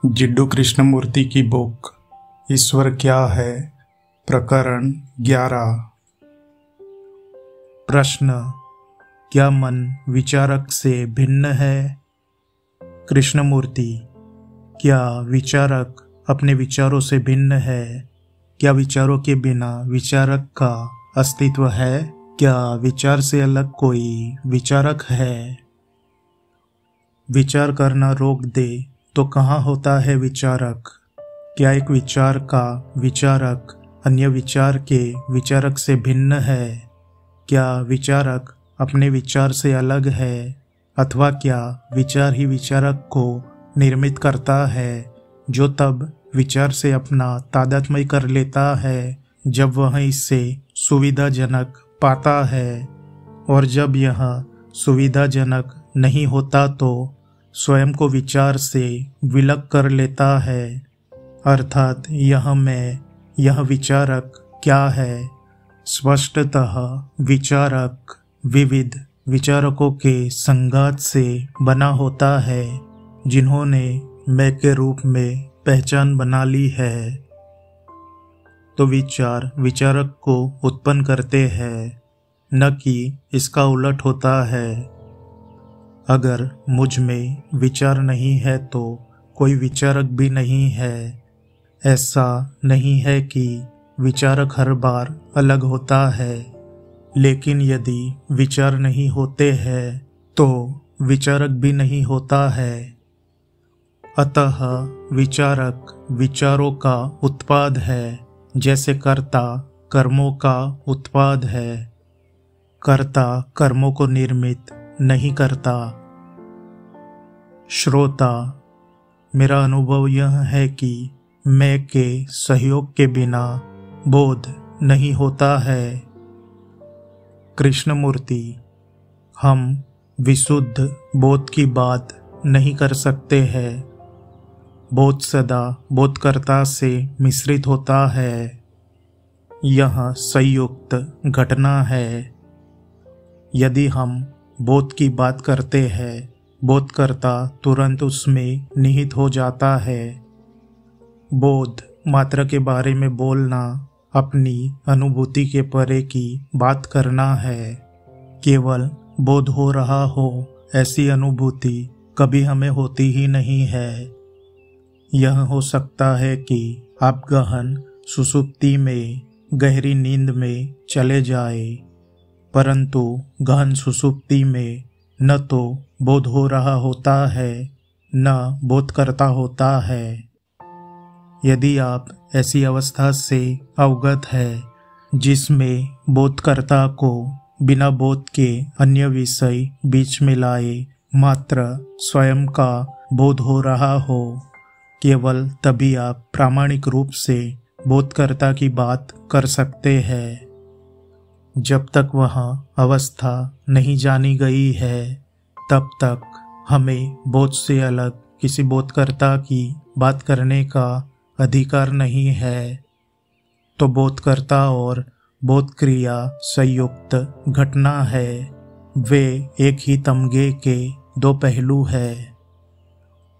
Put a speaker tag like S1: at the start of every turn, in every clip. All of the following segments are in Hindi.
S1: जिड्डू कृष्णमूर्ति की बुक ईश्वर क्या है, प्रकरण 11। प्रश्न: क्या मन विचारक से भिन्न है? कृष्णमूर्ति: क्या विचारक अपने विचारों से भिन्न है? क्या विचारों के बिना विचारक का अस्तित्व है? क्या विचार से अलग कोई विचारक है? विचार करना रोक दे तो कहाँ होता है विचारक? क्या एक विचार का विचारक अन्य विचार के विचारक से भिन्न है? क्या विचारक अपने विचार से अलग है? अथवा क्या विचार ही विचारक को निर्मित करता है, जो तब विचार से अपना तादात्म्य कर लेता है जब वह इससे सुविधाजनक पाता है, और जब यह सुविधाजनक नहीं होता तो स्वयं को विचार से विलग कर लेता है। अर्थात यह विचारक क्या है? स्पष्टतः विचारक विविध विचारकों के संघात से बना होता है, जिन्होंने मैं के रूप में पहचान बना ली है। तो विचार विचारक को उत्पन्न करते हैं, न कि इसका उलट होता है। अगर मुझ में विचार नहीं है तो कोई विचारक भी नहीं है। ऐसा नहीं है कि विचारक हर बार अलग होता है, लेकिन यदि विचार नहीं होते हैं तो विचारक भी नहीं होता है। अतः विचारक विचारों का उत्पाद है, जैसे कर्ता कर्मों का उत्पाद है। कर्ता कर्मों को निर्मित नहीं करता। श्रोता: मेरा अनुभव यह है कि मैं के सहयोग के बिना बोध नहीं होता है। कृष्णमूर्ति: हम विशुद्ध बोध की बात नहीं कर सकते हैं। बोध सदा बोधकर्ता से मिश्रित होता है। यह संयुक्त घटना है। यदि हम बोध की बात करते हैं, बोधकर्ता तुरंत उसमें निहित हो जाता है। बोध मात्रा के बारे में बोलना अपनी अनुभूति के परे की बात करना है। केवल बोध हो रहा हो ऐसी अनुभूति कभी हमें होती ही नहीं है। यह हो सकता है कि आप गहन सुषुप्ति में गहरी नींद में चले जाए, परंतु गहन सुषुप्ति में न तो बोध हो रहा होता है, न बोध करता होता है। यदि आप ऐसी अवस्था से अवगत है जिसमें बोधकर्ता को बिना बोध के अन्य विषय बीच में लाए मात्र स्वयं का बोध हो रहा हो, केवल तभी आप प्रामाणिक रूप से बोधकर्ता की बात कर सकते हैं। जब तक वह अवस्था नहीं जानी गई है, तब तक हमें बोध से अलग किसी बोधकर्ता की बात करने का अधिकार नहीं है। तो बोधकर्ता और बोध क्रिया संयुक्त घटना है। वे एक ही तमगे के दो पहलू है।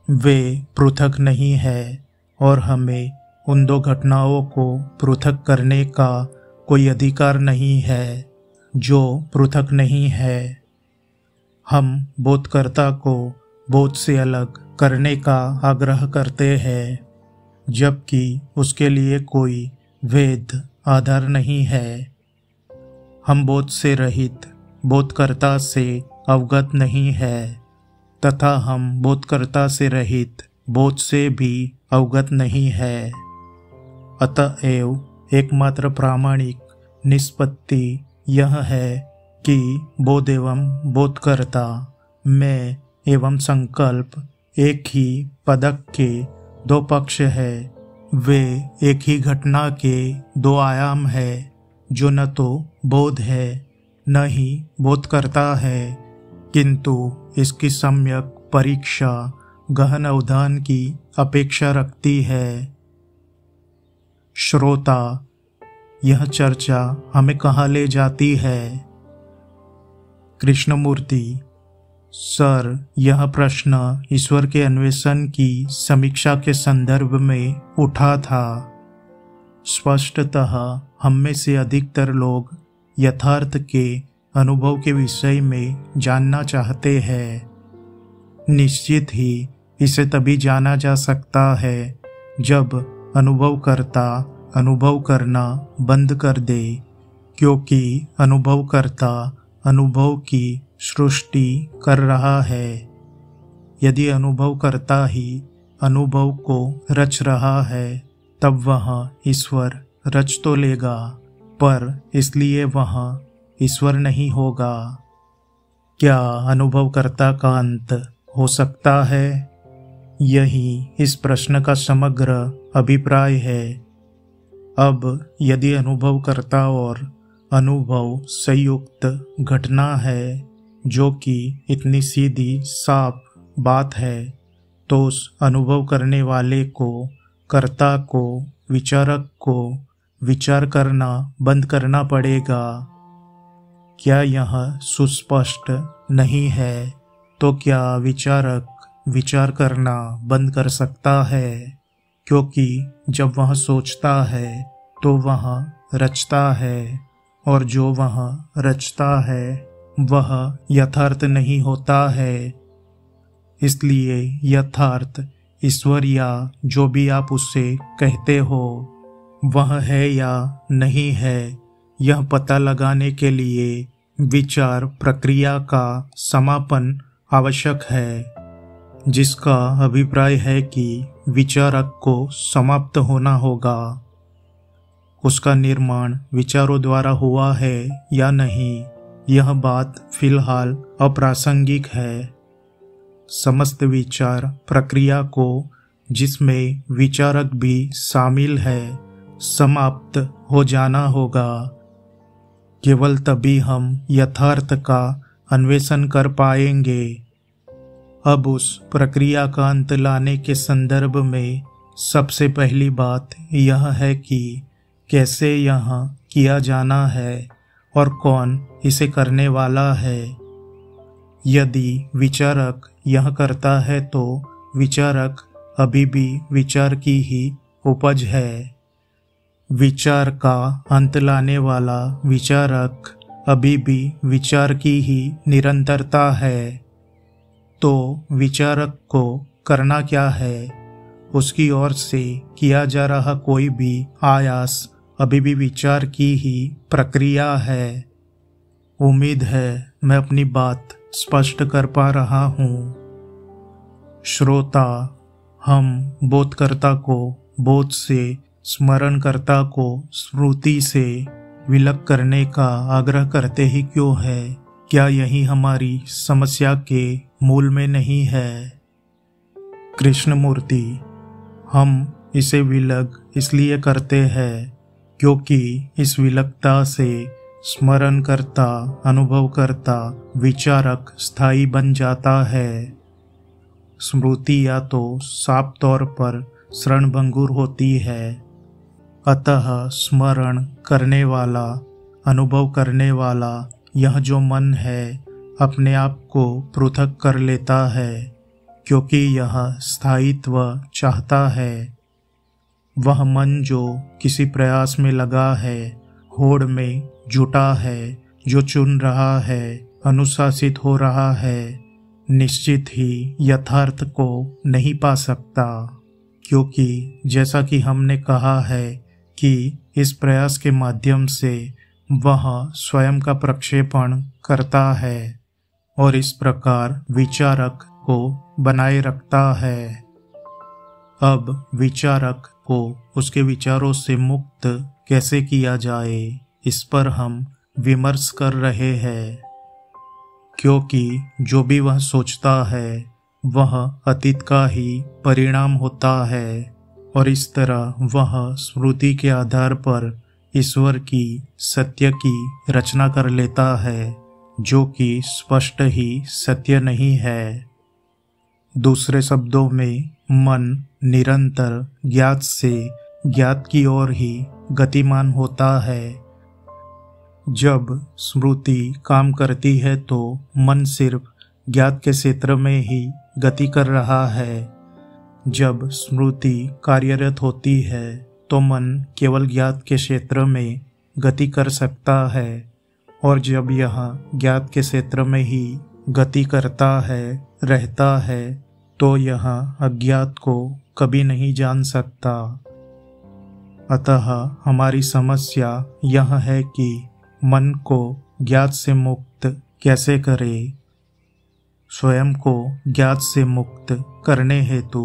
S1: वे पृथक नहीं है और हमें उन दो घटनाओं को पृथक करने का कोई अधिकार नहीं है जो पृथक नहीं है। हम बोधकर्ता को बोध से अलग करने का आग्रह करते हैं, जबकि उसके लिए कोई वैध आधार नहीं है। हम बोध से रहित बोधकर्ता से अवगत नहीं है, तथा हम बोधकर्ता से रहित बोध से भी अवगत नहीं है। अतएव एकमात्र प्रामाणिक निष्पत्ति यह है कि बोध एवं बोधकर्ता, मैं एवं संकल्प एक ही पदक के दो पक्ष है। वे एक ही घटना के दो आयाम है, जो न तो बोध है न ही बोधकर्ता है, किंतु इसकी सम्यक परीक्षा गहन अवधान की अपेक्षा रखती है। श्रोता: यह चर्चा हमें कहाँ ले जाती है? कृष्णमूर्ति: सर, यह प्रश्न ईश्वर के अन्वेषण की समीक्षा के संदर्भ में उठा था। स्पष्टतः हम में से अधिकतर लोग यथार्थ के अनुभव के विषय में जानना चाहते हैं। निश्चित ही इसे तभी जाना जा सकता है जब अनुभवकर्ता अनुभव करना बंद कर दे, क्योंकि अनुभवकर्ता अनुभव की सृष्टि कर रहा है। यदि अनुभवकर्ता ही अनुभव को रच रहा है, तब वह ईश्वर रच तो लेगा, पर इसलिए वह ईश्वर नहीं होगा। क्या अनुभवकर्ता का अंत हो सकता है? यही इस प्रश्न का समग्र अभिप्राय है। अब यदि अनुभवकर्ता और अनुभव संयुक्त घटना है, जो कि इतनी सीधी साफ बात है, तो उस अनुभव करने वाले को, कर्ता को, विचारक को विचार करना बंद करना पड़ेगा। क्या यह सुस्पष्ट नहीं है? तो क्या विचारक विचार करना बंद कर सकता है? क्योंकि जब वह सोचता है तो वह रचता है, और जो वह रचता है वह यथार्थ नहीं होता है। इसलिए यथार्थ ईश्वर या जो भी आप उसे कहते हो, वह है या नहीं है, यह पता लगाने के लिए विचार प्रक्रिया का समापन आवश्यक है, जिसका अभिप्राय है कि विचारक को समाप्त होना होगा। उसका निर्माण विचारों द्वारा हुआ है या नहीं, यह बात फिलहाल अप्रासंगिक है। समस्त विचार प्रक्रिया को, जिसमें विचारक भी शामिल है, समाप्त हो जाना होगा। केवल तभी हम यथार्थ का अन्वेषण कर पाएंगे। अब उस प्रक्रिया का अंत लाने के संदर्भ में सबसे पहली बात यह है कि कैसे यह किया जाना है और कौन इसे करने वाला है। यदि विचारक यह करता है तो विचारक अभी भी विचार की ही उपज है। विचार का अंत लाने वाला विचारक अभी भी विचार की ही निरंतरता है। तो विचारक को करना क्या है? उसकी ओर से किया जा रहा कोई भी आयास अभी भी विचार की ही प्रक्रिया है। उम्मीद है मैं अपनी बात स्पष्ट कर पा रहा हूँ। श्रोता, हम बोधकर्ता को बोध से, स्मरणकर्ता को स्मृति से विलग करने का आग्रह करते ही क्यों है? क्या यही हमारी समस्या के मूल में नहीं है? कृष्णमूर्ति, हम इसे विलग इसलिए करते हैं क्योंकि इस विलगता से स्मरणकर्ता, अनुभवकर्ता, विचारक स्थायी बन जाता है। स्मृति या तो साफ तौर पर क्षणभंगुर होती है। अतः स्मरण करने वाला, अनुभव करने वाला यह जो मन है, अपने आप को पृथक कर लेता है, क्योंकि यह स्थायित्व चाहता है। वह मन जो किसी प्रयास में लगा है, होड़ में जुटा है, जो चुन रहा है, अनुशासित हो रहा है, निश्चित ही यथार्थ को नहीं पा सकता। क्योंकि जैसा कि हमने कहा है कि इस प्रयास के माध्यम से वह स्वयं का प्रक्षेपण करता है और इस प्रकार विचारक को बनाए रखता है। अब विचारक को उसके विचारों से मुक्त कैसे किया जाए, इस पर हम विमर्श कर रहे हैं। क्योंकि जो भी वह सोचता है वह अतीत का ही परिणाम होता है और इस तरह वह स्मृति के आधार पर ईश्वर की, सत्य की रचना कर लेता है, जो कि स्पष्ट ही सत्य नहीं है। दूसरे शब्दों में मन निरंतर ज्ञात से ज्ञात की ओर ही गतिमान होता है। जब स्मृति काम करती है तो मन सिर्फ ज्ञात के क्षेत्र में ही गति कर रहा है। जब स्मृति कार्यरत होती है तो मन केवल ज्ञात के क्षेत्र में गति कर सकता है, और जब यह ज्ञात के क्षेत्र में ही गति करता है रहता है तो यह अज्ञात को कभी नहीं जान सकता। अतः हमारी समस्या यह है कि मन को ज्ञात से मुक्त कैसे करें। स्वयं को ज्ञात से मुक्त करने हेतु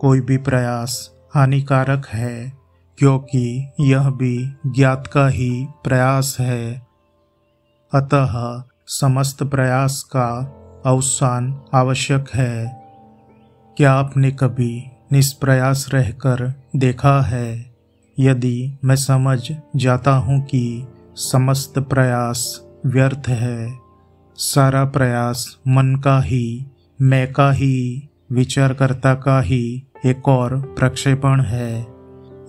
S1: कोई भी प्रयास हानिकारक है, क्योंकि यह भी ज्ञात का ही प्रयास है। अतः समस्त प्रयास का अवसान आवश्यक है। क्या आपने कभी निष्प्रयास रहकर देखा है? यदि मैं समझ जाता हूँ कि समस्त प्रयास व्यर्थ है, सारा प्रयास मन का ही, मैं का ही, विचारकर्ता का ही एक और प्रक्षेपण है,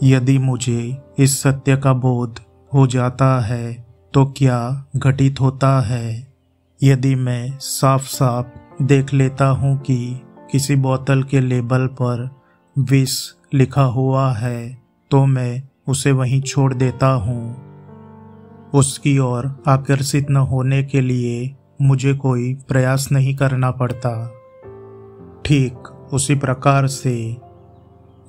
S1: यदि मुझे इस सत्य का बोध हो जाता है तो क्या घटित होता है? यदि मैं साफ साफ देख लेता हूँ कि किसी बोतल के लेबल पर विष लिखा हुआ है तो मैं उसे वहीं छोड़ देता हूँ। उसकी ओर आकर्षित न होने के लिए मुझे कोई प्रयास नहीं करना पड़ता। ठीक उसी प्रकार से,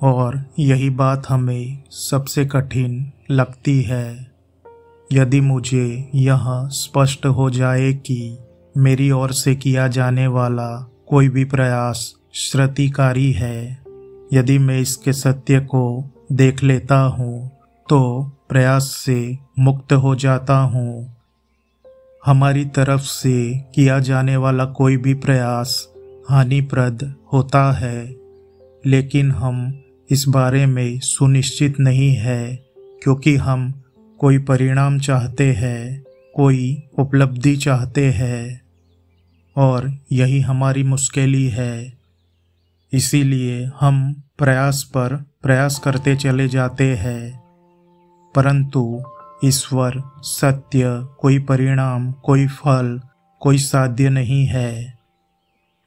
S1: और यही बात हमें सबसे कठिन लगती है, यदि मुझे यह स्पष्ट हो जाए कि मेरी ओर से किया जाने वाला कोई भी प्रयास श्रुतिकारी है, यदि मैं इसके सत्य को देख लेता हूँ तो प्रयास से मुक्त हो जाता हूँ। हमारी तरफ से किया जाने वाला कोई भी प्रयास हानिप्रद होता है, लेकिन हम इस बारे में सुनिश्चित नहीं है, क्योंकि हम कोई परिणाम चाहते हैं, कोई उपलब्धि चाहते हैं, और यही हमारी मुश्किल है। इसीलिए हम प्रयास पर प्रयास करते चले जाते हैं, परंतु ईश्वर, सत्य, कोई परिणाम, कोई फल, कोई साध्य नहीं है।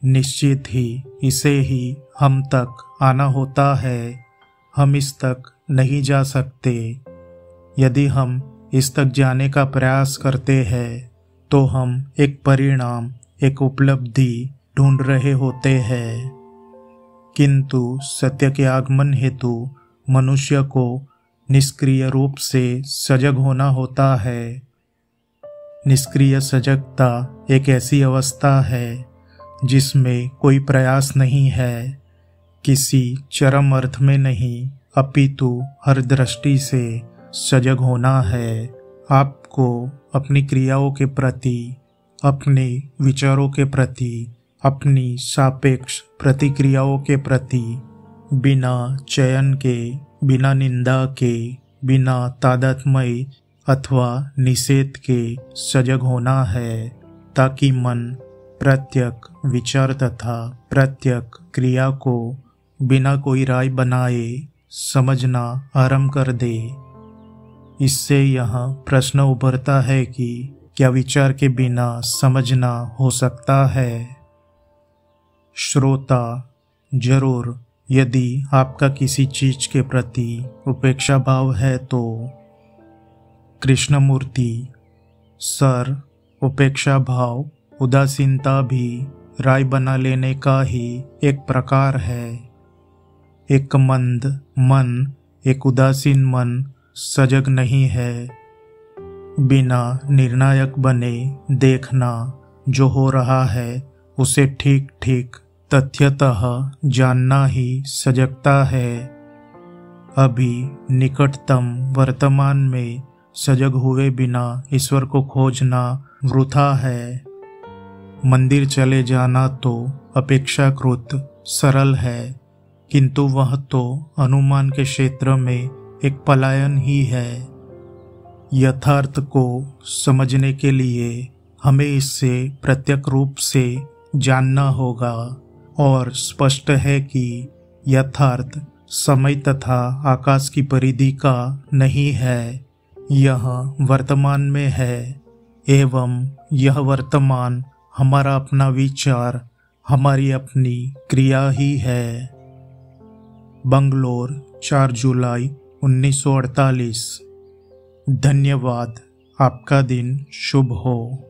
S1: निश्चित ही इसे ही हम तक आना होता है। हम इस तक नहीं जा सकते। यदि हम इस तक जाने का प्रयास करते हैं तो हम एक परिणाम, एक उपलब्धि ढूंढ रहे होते हैं। किंतु सत्य के आगमन हेतु मनुष्य को निष्क्रिय रूप से सजग होना होता है। निष्क्रिय सजगता एक ऐसी अवस्था है जिसमें कोई प्रयास नहीं है, किसी चरम अर्थ में नहीं, अपितु हर दृष्टि से सजग होना है। आपको अपनी क्रियाओं के प्रति, अपने विचारों के प्रति, अपनी सापेक्ष प्रतिक्रियाओं के प्रति बिना चयन के, बिना निंदा के, बिना तादात्म्य अथवा निषेध के सजग होना है, ताकि मन प्रत्येक विचार तथा प्रत्येक क्रिया को बिना कोई राय बनाए समझना आरंभ कर दे। इससे यह प्रश्न उभरता है कि क्या विचार के बिना समझना हो सकता है? श्रोता, जरूर यदि आपका किसी चीज के प्रति उपेक्षा भाव है तो। कृष्णमूर्ति: सर, उपेक्षा भाव, उदासीनता भी राय बना लेने का ही एक प्रकार है। एक मंद मन, एक उदासीन मन सजग नहीं है। बिना निर्णायक बने देखना, जो हो रहा है उसे ठीक ठीक तथ्यतः जानना ही सजगता है। अभी निकटतम वर्तमान में सजग हुए बिना ईश्वर को खोजना वृथा है। मंदिर चले जाना तो अपेक्षाकृत सरल है, किंतु वह तो अनुमान के क्षेत्र में एक पलायन ही है। यथार्थ को समझने के लिए हमें इससे प्रत्यक्ष रूप से जानना होगा, और स्पष्ट है कि यथार्थ समय तथा आकाश की परिधि का नहीं है, यह वर्तमान में है, एवं यह वर्तमान हमारा अपना विचार हमारी अपनी क्रिया ही है। बंगलोर 4 जुलाई 1948। धन्यवाद। आपका दिन शुभ हो।